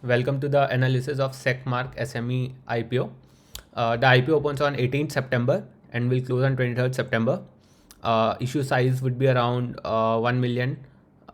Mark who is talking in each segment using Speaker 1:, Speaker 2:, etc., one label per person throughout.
Speaker 1: Welcome to the analysis of SecMark SME IPO. The IPO opens on 18th September and will close on 23rd September. Issue size would be around 1 million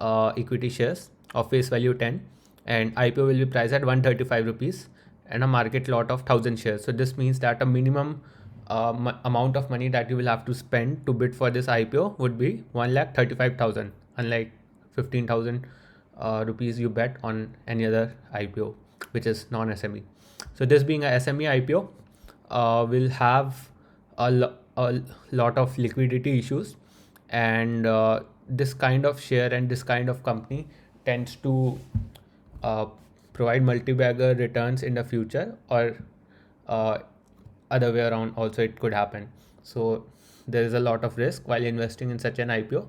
Speaker 1: equity shares of face value 10, and IPO will be priced at 135 rupees and a market lot of 1000 shares. So this means that a minimum amount of money that you will have to spend to bid for this IPO would be 1,35,000, unlike 15,000 rupees you bet on any other IPO, which is non-SME. So this being a SME IPO, will have a lot of liquidity issues, and this kind of share and this kind of company tends to uh, provide multi-bagger returns in the future, or uh, other way around also it could happen. So there is a lot of risk while investing in such an IPO,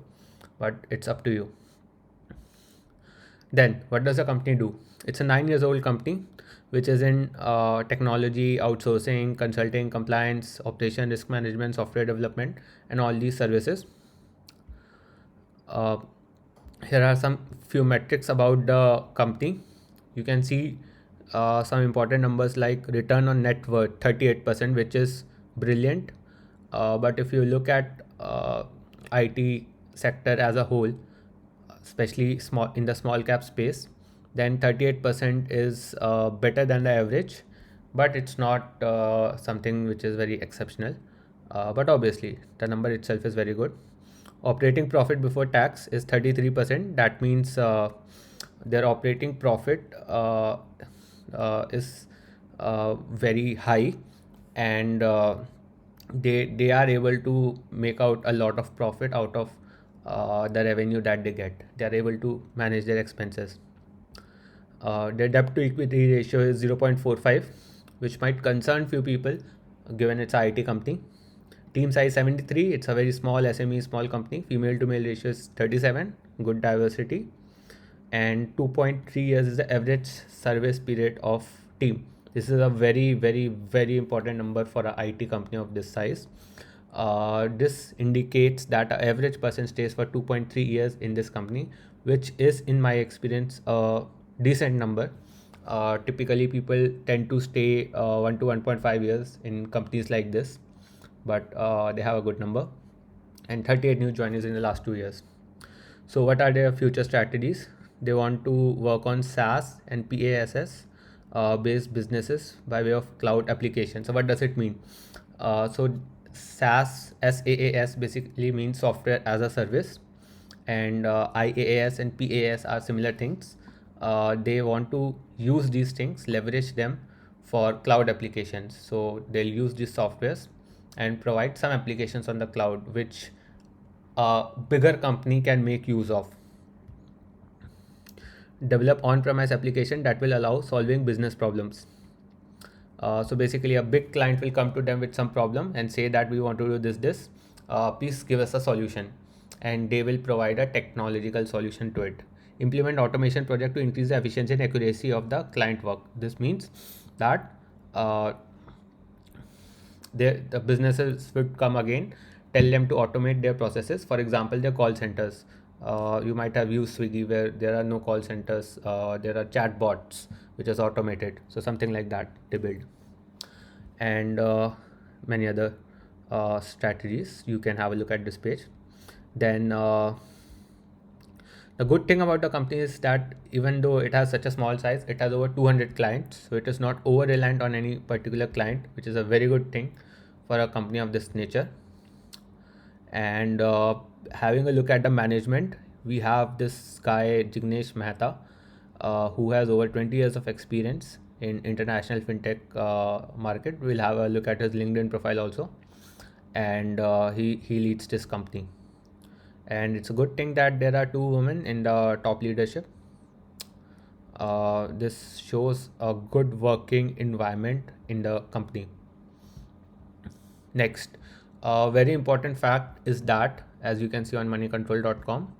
Speaker 1: but it's up to you. Then, what does the company do? It's a 9 years old company which is in technology, outsourcing, consulting, compliance, operation, risk management, software development, and all these services. Uh, Here are some few metrics about the company. You can see some important numbers like return on net worth 38%, which is brilliant. But if you look at IT sector as a whole, especially small in the small cap space, then 38% is better than the average, but it's not something which is very exceptional. But obviously, the number itself is very good. Operating profit before tax is 33%. That means their operating profit is very high, and they are able to make out a lot of profit out of the revenue that they get. They are able to manage their expenses. Their debt to equity ratio is 0.45, which might concern few people given it's a IT company. Team size 73, it's a very small SME, small company. Female to male ratio is 37, good diversity. And 2.3 years is the average service period of team. This is a very, very, very important number for a IT company of this size. This indicates that an average person stays for 2.3 years in this company, which is, in my experience, a decent number. Typically, people tend to stay 1 to 1.5 years in companies like this, but they have a good number, and 38 new joiners in the last 2 years. So, what are their future strategies? They want to work on SaaS and PaaS based businesses by way of cloud application. So, what does it mean? So, SaaS basically means software as a service, and IaaS and PaaS are similar things. They want to use these things, leverage them for cloud applications. So, they'll use these softwares and provide some applications on the cloud which a bigger company can make use of. Develop on-premise application that will allow solving business problems. So basically, a big client will come to them with some problem and say that we want to do this. Please give us a solution, and they will provide a technological solution to it. Implement automation project to increase the efficiency and accuracy of the client work. This means that uh, the businesses would come again, tell them to automate their processes. For example, their call centers. You might have used Swiggy where there are no call centers. There are chat bots which is automated. So something like that they build, and many other strategies. You can have a look at this page. Then the good thing about the company is that even though it has such a small size, it has over 200 clients. So it is not over reliant on any particular client, which is a very good thing for a company of this nature. And having a look at the management, we have this guy Jignesh Mehta, who has over 20 years of experience in international fintech market. We'll have a look at his LinkedIn profile also, and he leads this company. And it's a good thing that there are two women in the top leadership. This shows a good working environment in the company. Next, a very important fact is that, as you can see on moneycontrol.com,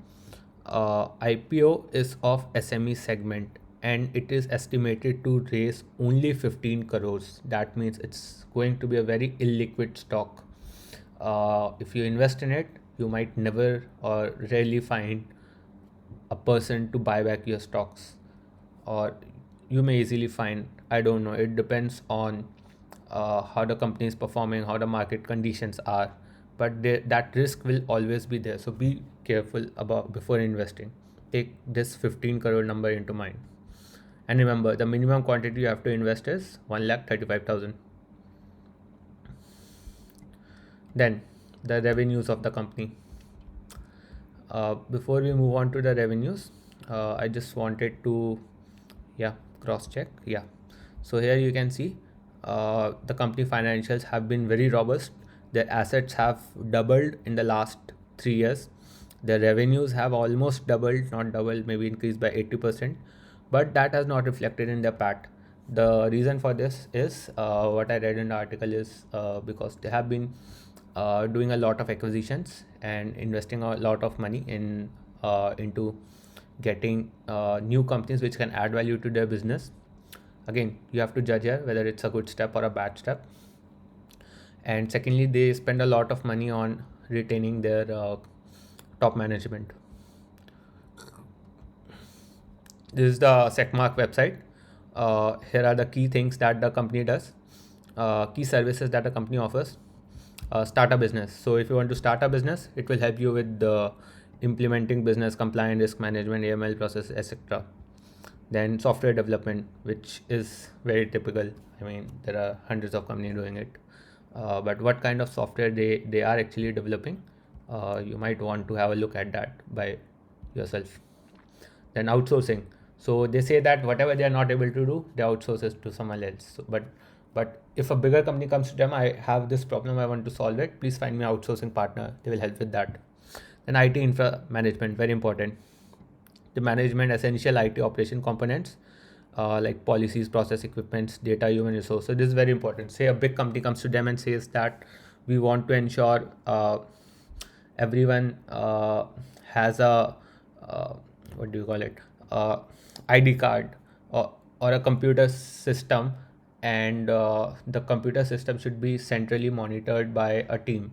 Speaker 1: IPO is of SME segment, and it is estimated to raise only 15 crores. That means it's going to be a very illiquid stock. If you invest in it, you might never or rarely find a person to buy back your stocks, or you may easily find. I don't know, it depends on how the company is performing, how the market conditions are, but that risk will always be there. So be careful about before investing. Take this 15 crore number into mind, and remember the minimum quantity you have to invest is 1,35,000. Then the revenues of the company. Before we move on to the revenues, I just wanted to, yeah, cross check. Yeah, so here you can see the company financials have been very robust. Their assets have doubled in the last 3 years. Their revenues have almost doubled, not doubled, maybe increased by 80%, but that has not reflected in their PAT. The reason for this is what I read in the article is because they have been doing a lot of acquisitions and investing a lot of money into getting new companies which can add value to their business. Again, you have to judge here whether it's a good step or a bad step. And secondly, they spend a lot of money on retaining their top management. This is the Secmark website. Here are the key things that the company does, key services that the company offers. Start a business. So if you want to start a business, it will help you with the implementing business compliance, risk management, AML process, etc. Then software development, which is very typical. I mean, there are hundreds of companies doing it. But what kind of software they are actually developing, you might want to have a look at that by yourself. Then outsourcing. So they say that whatever they are not able to do, they outsource it to someone else. So, but if a bigger company comes to them, I have this problem, I want to solve it, please find me an outsourcing partner, they will help with that. Then IT infra management, very important. The management essential IT operation components like policies, process equipments, data, human resource. So this is very important. Say a big company comes to them and says that we want to ensure everyone has a what do you call it, ID card, or a computer system, and the computer system should be centrally monitored by a team,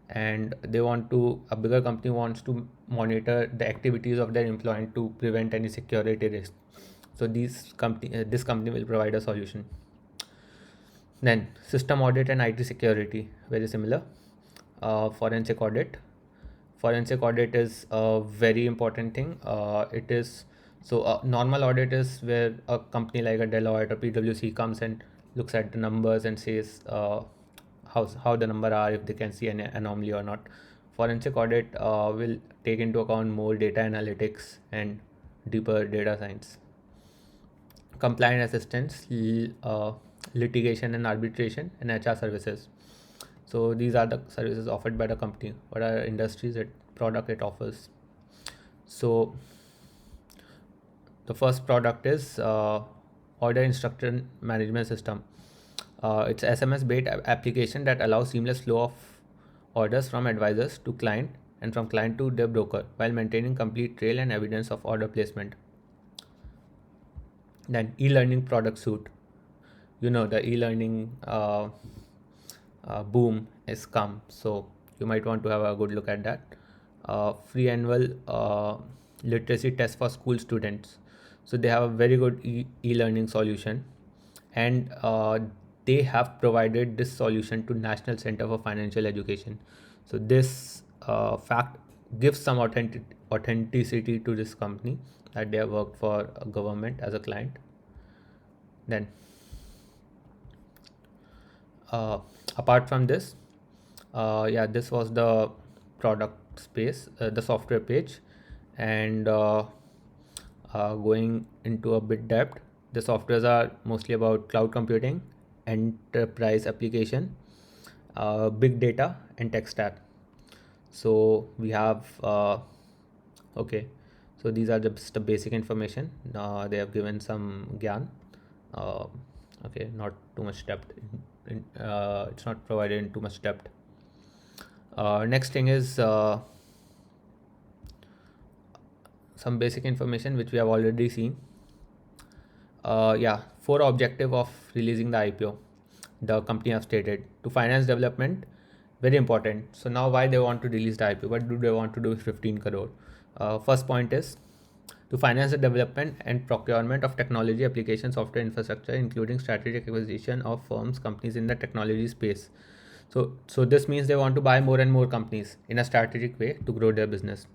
Speaker 1: and a bigger company wants to monitor the activities of their employee to prevent any security risk. So this company will provide a solution. Then system audit and IT security, very similar. Forensic audit. Forensic audit is a very important thing. It is so a normal audit is where a company like a Deloitte or PwC comes and looks at the numbers and says how the number are, if they can see an anomaly or not. Forensic audit will take into account more data analytics and deeper data science. Compliance assistance, litigation and arbitration, and HR services. So these are the services offered by the company. What are industries and product it offers? So the first product is order instruction management system. It's SMS based application that allows seamless flow of orders from advisors to client and from client to their broker while maintaining complete trail and evidence of order placement. Then e-learning product suite. You know, the e-learning boom has come, so you might want to have a good look at that. Free annual literacy test for school students. So they have a very good e-learning solution, and they have provided this solution to National Center for Financial Education. So this fact gives some authenticity to this company, that they have worked for a government as a client. Then apart from this, yeah, this was the product space, the software page. And going into a bit depth, the softwares are mostly about cloud computing, enterprise application, big data, and tech stack. So we have okay, so these are just the basic information. They have given some gyan. Okay, not too much depth. It's not provided in too much depth. Next thing is some basic information which we have already seen. Yeah, 4 objective of releasing the IPO. The company have stated to finance development, very important. So now why they want to release the IPO? What do they want to do with 15 crore? First point is to finance the development and procurement of technology application software infrastructure, including strategic acquisition of firms, companies in the technology space. So this means they want to buy more and more companies in a strategic way to grow their business.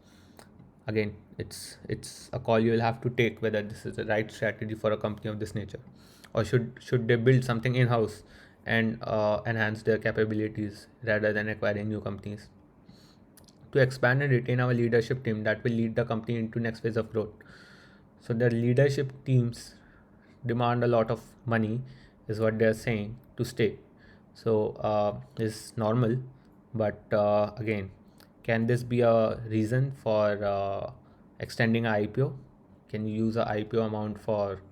Speaker 1: Again, it's a call you will have to take whether this is the right strategy for a company of this nature, or should they build something in house and enhance their capabilities rather than acquiring new companies. To expand and retain our leadership team that will lead the company into next phase of growth. So the leadership teams demand a lot of money, is what they're saying, to stay. So is normal, but again, can this be a reason for extending a IPO? Can you use a IPO amount for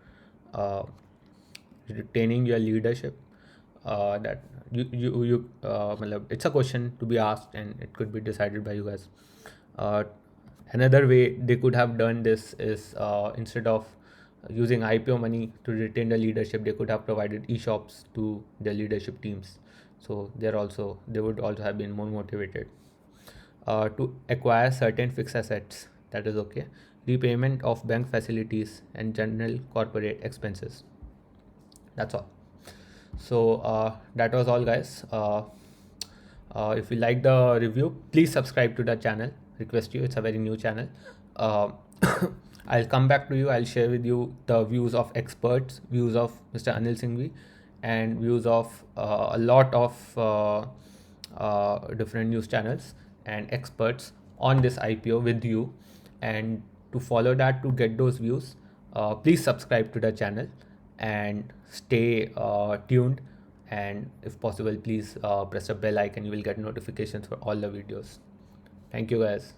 Speaker 1: uh, retaining your leadership? That it's a question to be asked, and it could be decided by you guys. uh, Another way they could have done this is, instead of using IPO money to retain the leadership, they could have provided e-shops to their leadership teams, so they would also have been more motivated. To acquire certain fixed assets, that is okay. Repayment of bank facilities and general corporate expenses. That's all. So that was all, guys. If you like the review, please subscribe to the channel. Request you, it's a very new channel. uh, I'll come back to you. I'll share with you the views of experts, views of Mr. Anil Singhvi, and views of a lot of different news channels and experts on this IPO with you. And to follow that, to get those views, please subscribe to the channel and stay tuned. And if possible, please press the bell icon. You will get notifications for all the videos. Thank you, guys.